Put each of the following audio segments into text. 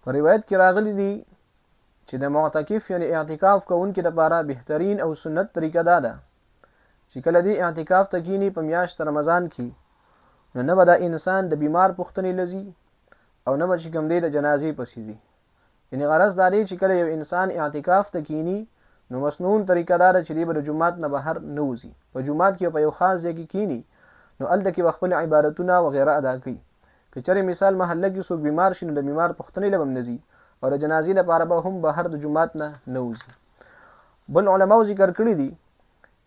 په روایت کې راغلی دی چې د معتکف یعنی اعتکاف کوونکي لپاره بهترین او سنت طریقه دا ده چې کله دی اعتکاف ته کینی په میاشت رمضان کې نو نه به دا انسان د بیمار پوښتنې لذي او نه به چې کوم دی د جنازې پسې ځي. یعنی غرض دا دی چې کله یو انسان اعتکاف ته کینی نو مسنون طریقه دا ده چې دی به د جومات نه بهر نه وځي. په جومات کې په یو خاص ځای کې کینی نو هلته کې به خپل عبادتونه وغیره ادا کوي. که چېرې مثال محله کې څوک بیمار شي نو د بیمار پوښتنې له به هم نه ځي او د جنازې لپاره به هم بهر د جومات نه وځي. بل علماو ذکر کړي دي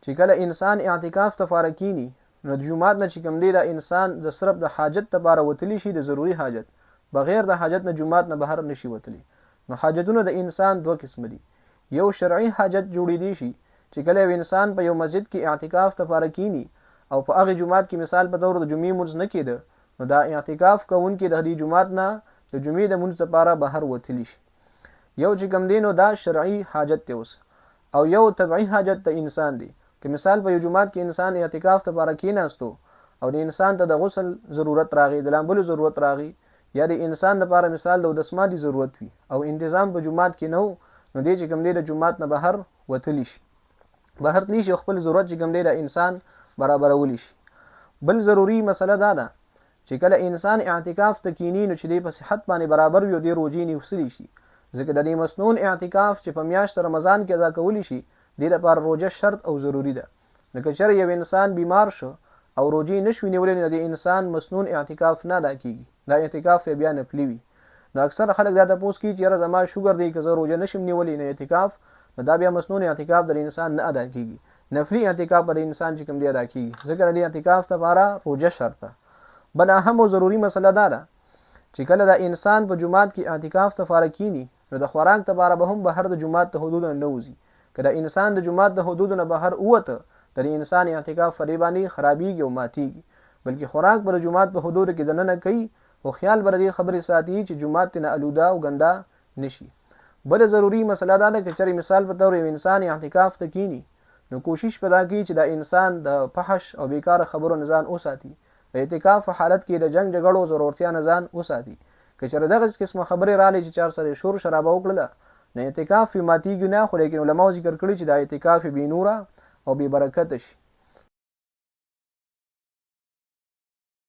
چې کله انسان اعتکاف ته فارغ کینی نو د جومات نه چې کوم دی د انسان د صرف د حاجت لپاره وتلی شي د ضروري حاجت بغیر د حاجت نه جومات نه بهر نشي وتلی. نو حاجتونه د انسان دوه قسم دي. یو شرعي حاجت جوړېدی شي چې کله یو انسان په یو مسجد کې اعتکاف ته فارغ کینی او په هغه جومات کې مثال په تور د جمعې مونځ نه کېده نو دا اعتکاف کوونکي د دې جومات نه د جمعې د مونځ لپاره بهر وتلی شي. یو چې کوم دی نو دا شرعي حاجت دی اوس او یو طبعي حاجت د انسان دی. که مثال په یو جومات کې انسان اعتکاف ته فارغ کېناستو او د انسان ته د غسل ضرورت راغی د لامبلو ضرورت راغی یا د انسان لپاره مثال د دسمالي ضرورت وي او تنظیم په جومات کې نو دی چې کوم دی د جومات نه بهر وتلی شي بهر تلی شي خپل ضرورت چې کوم دی د انسان برابرولی شي. بل ضروری مسله دا ده چې کله انسان اعتکاف ته کینی نو چې دی په صحت باندې برابر وي او دی روزي نیوسلی شي ځکه د دې مسنون اعتکاف چې په میاشت رمضان کې ادا کولی شي د لپاره روزه شرط او ضروری ده. لکه چې یو انسان بیمار شو او روزي نشوي نیولې نو د انسان مسنون اعتکاف نه ادا کیږي دا اعتکاف بیا نفلي وي. نو اکثر خلک دا تاسو کوي چې یاره زما شوګر دی که زه روزه نشم نیولې نه اعتکاف نو دا بیا مسنون اعتکاف د انسان نه ادا کیږي. نفلی اعتکاف پر انسان چې کوم دی ادا کیږي ځکه د اعتکاف لپاره روزه شرط ده. بل اهم او ضروری مسله دا ده چې کله د انسان په جومات کې اعتکاف ته فارغ کینی نو د خوراک لپاره به هم بهر د جومات ته حدود نه وځي. که د انسان د جومات د حدود نه بهر ووته د انسان اعتکاف فریبانی خرابېږي او ماتېږي بلکې خوراک پر جومات په حدود کې دننه کوي او خیال بر دې خبرې ساتي چې جومات نه الوده او ګنده نشي. بل ضروری مسله دا ده چې مثال په تور یو انسان اعتکاف ته کینی نو کوشش پدا کوي چې د انسان د فحش او بیکاره خبرو نه ځان وساتي. د اعتکاف په حالت کې د جنگ جګړو ضرورتیا نه ځان وساتي. که چېرې دغه قسمه خبرې رالی چې چار سره شور شرابه وکړله نه اعتکاف ماتیږي نه خو لیکن علماو ذکر کړي چې د اعتکاف بې نوره او بې برکته شي